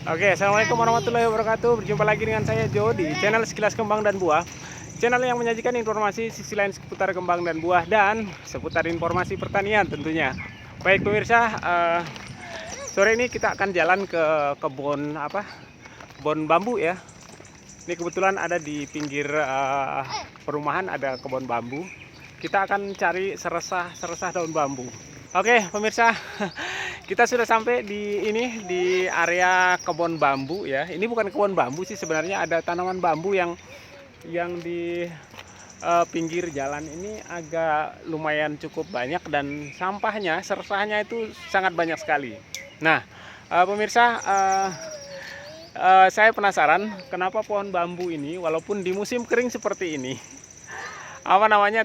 Oke, assalamualaikum warahmatullahi wabarakatuh. Berjumpa lagi dengan saya Jo di channel Sekilas Kembang dan Buah. Channel yang menyajikan informasi sisi lain seputar kembang dan buah dan seputar informasi pertanian tentunya. Baik pemirsa, sore ini kita akan jalan ke kebun Kebun bambu ya. Ini kebetulan ada di pinggir perumahan ada kebun bambu. Kita akan cari seresah daun bambu. Oke, pemirsa, kita sudah sampai di area kebun bambu ya. Ini bukan kebun bambu sih sebenarnya, ada tanaman bambu yang di pinggir jalan ini agak lumayan cukup banyak dan seresahnya itu sangat banyak sekali. Nah, pemirsa, saya penasaran kenapa pohon bambu ini walaupun di musim kering seperti ini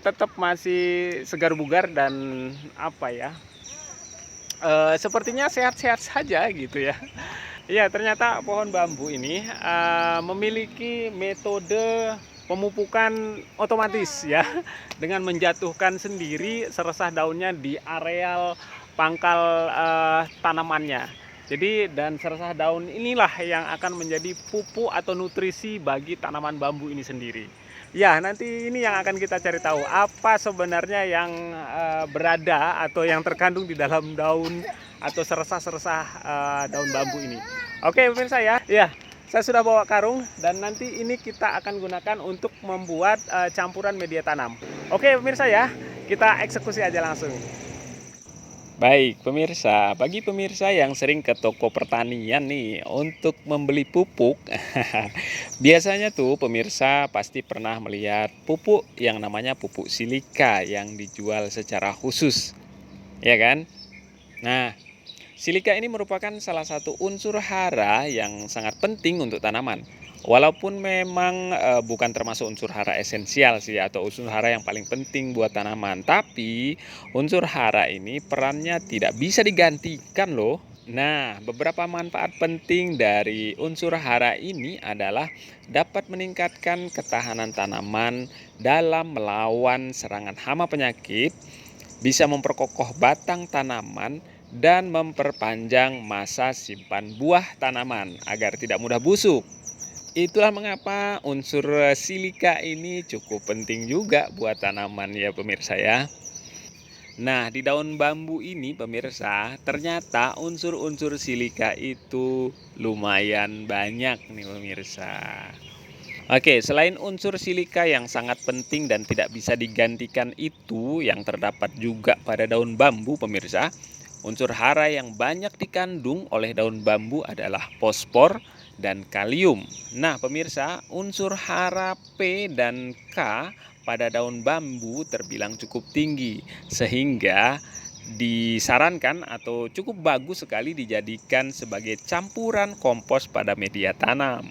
tetap masih segar bugar dan sepertinya sehat-sehat saja gitu ya. Ya, ternyata pohon bambu ini memiliki metode pemupukan otomatis ya, dengan menjatuhkan sendiri seresah daunnya di areal pangkal tanamannya. Jadi dan seresah daun inilah yang akan menjadi pupuk atau nutrisi bagi tanaman bambu ini sendiri. Ya, nanti ini yang akan kita cari tahu apa sebenarnya yang berada atau yang terkandung di dalam daun atau seresah-seresah daun bambu ini. Oke, pemirsa ya. Ya, saya sudah bawa karung dan nanti ini kita akan gunakan untuk membuat campuran media tanam. Oke, pemirsa ya. Kita eksekusi aja langsung. Baik pemirsa, bagi pemirsa yang sering ke toko pertanian nih untuk membeli pupuk, biasanya tuh pemirsa pasti pernah melihat pupuk yang namanya pupuk silika yang dijual secara khusus, ya kan? Nah, silika ini merupakan salah satu unsur hara yang sangat penting untuk tanaman. Walaupun memang bukan termasuk unsur hara esensial sih atau unsur hara yang paling penting buat tanaman, tapi unsur hara ini perannya tidak bisa digantikan loh. Nah, beberapa manfaat penting dari unsur hara ini adalah dapat meningkatkan ketahanan tanaman dalam melawan serangan hama penyakit, bisa memperkokoh batang tanaman, dan memperpanjang masa simpan buah tanaman agar tidak mudah busuk. Itulah mengapa unsur silika ini cukup penting juga buat tanaman ya pemirsa ya. Nah, di daun bambu ini pemirsa, ternyata unsur-unsur silika itu lumayan banyak nih pemirsa. Oke, selain unsur silika yang sangat penting dan tidak bisa digantikan itu yang terdapat juga pada daun bambu pemirsa, unsur hara yang banyak dikandung oleh daun bambu adalah fosfor dan kalium. Nah, pemirsa, unsur hara P dan K pada daun bambu terbilang cukup tinggi, sehingga disarankan atau cukup bagus sekali dijadikan sebagai campuran kompos pada media tanam.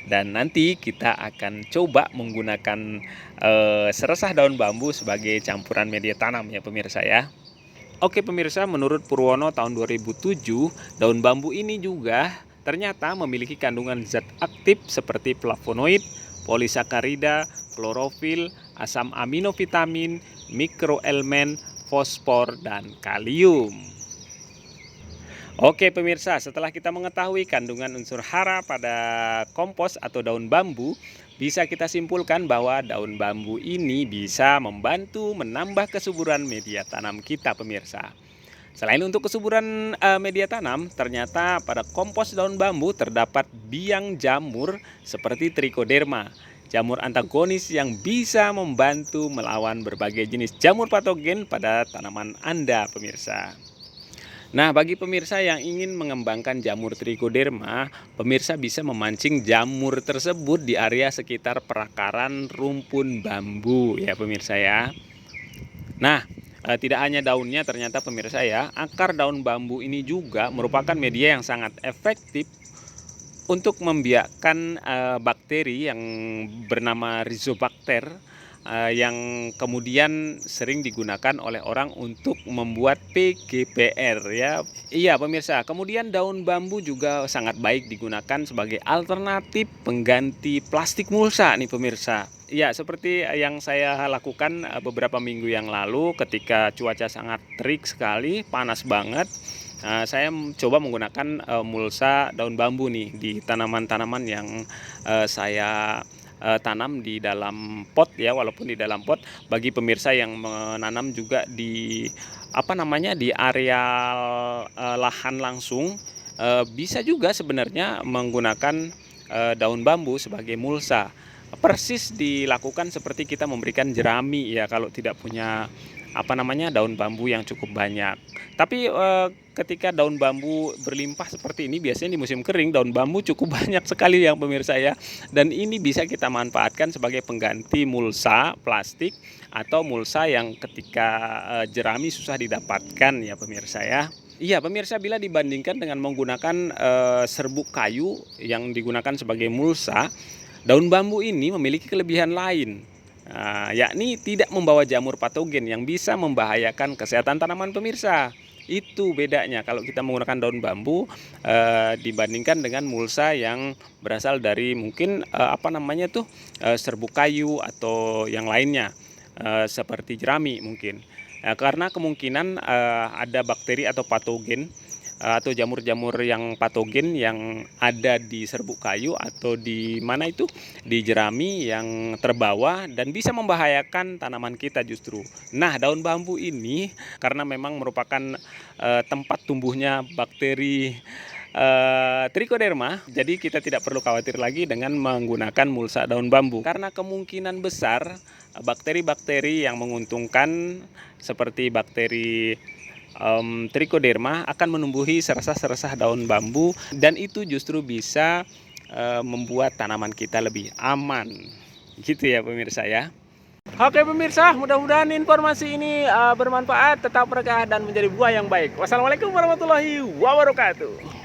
Dan nanti kita akan coba menggunakan seresah daun bambu sebagai campuran media tanam ya pemirsa ya. Oke pemirsa, menurut Purwono tahun 2007, daun bambu ini juga ternyata memiliki kandungan zat aktif seperti flavonoid, polisakarida, klorofil, asam amino vitamin, mikroelemen, fosfor, dan kalium. Oke pemirsa, setelah kita mengetahui kandungan unsur hara pada kompos atau daun bambu, bisa kita simpulkan bahwa daun bambu ini bisa membantu menambah kesuburan media tanam kita pemirsa. Selain untuk kesuburan media tanam, ternyata pada kompos daun bambu terdapat biang jamur seperti Trichoderma, jamur antagonis yang bisa membantu melawan berbagai jenis jamur patogen pada tanaman Anda pemirsa. Nah, bagi pemirsa yang ingin mengembangkan jamur Trichoderma, pemirsa bisa memancing jamur tersebut di area sekitar perakaran rumpun bambu ya pemirsa ya. Nah, tidak hanya daunnya ternyata pemirsa ya, akar daun bambu ini juga merupakan media yang sangat efektif untuk membiakkan bakteri yang bernama Rhizobacter yang kemudian sering digunakan oleh orang untuk membuat PGPR ya. Iya pemirsa, kemudian daun bambu juga sangat baik digunakan sebagai alternatif pengganti plastik mulsa nih pemirsa. Ya, seperti yang saya lakukan beberapa minggu yang lalu ketika cuaca sangat terik sekali, panas banget. Saya coba menggunakan mulsa daun bambu nih di tanaman-tanaman yang saya tanam di dalam pot ya, walaupun di dalam pot. Bagi pemirsa yang menanam juga di di areal lahan langsung, bisa juga sebenarnya menggunakan daun bambu sebagai mulsa. Persis dilakukan seperti kita memberikan jerami ya kalau tidak punya daun bambu yang cukup banyak. Tapi ketika daun bambu berlimpah seperti ini, biasanya di musim kering daun bambu cukup banyak sekali yang pemirsa ya. Dan ini bisa kita manfaatkan sebagai pengganti mulsa plastik atau mulsa yang ketika jerami susah didapatkan ya pemirsa ya. Iya pemirsa, bila dibandingkan dengan menggunakan serbuk kayu yang digunakan sebagai mulsa, daun bambu ini memiliki kelebihan lain. Yakni tidak membawa jamur patogen yang bisa membahayakan kesehatan tanaman pemirsa. Itu bedanya kalau kita menggunakan daun bambu dibandingkan dengan mulsa yang berasal dari mungkin serbuk kayu atau yang lainnya seperti jerami mungkin. Karena kemungkinan ada bakteri atau patogen atau jamur-jamur yang patogen yang ada di serbuk kayu atau di di jerami yang terbawa dan bisa membahayakan tanaman kita justru. Nah, daun bambu ini karena memang merupakan tempat tumbuhnya bakteri Trichoderma, jadi kita tidak perlu khawatir lagi dengan menggunakan mulsa daun bambu karena kemungkinan besar bakteri-bakteri yang menguntungkan seperti bakteri Trichoderma akan menumbuhi seresah-seresah daun bambu, dan itu justru bisa membuat tanaman kita lebih aman. Gitu ya pemirsa ya. Oke pemirsa, mudah-mudahan informasi ini bermanfaat, tetap berkah dan menjadi buah yang baik. Wassalamualaikum warahmatullahi wabarakatuh.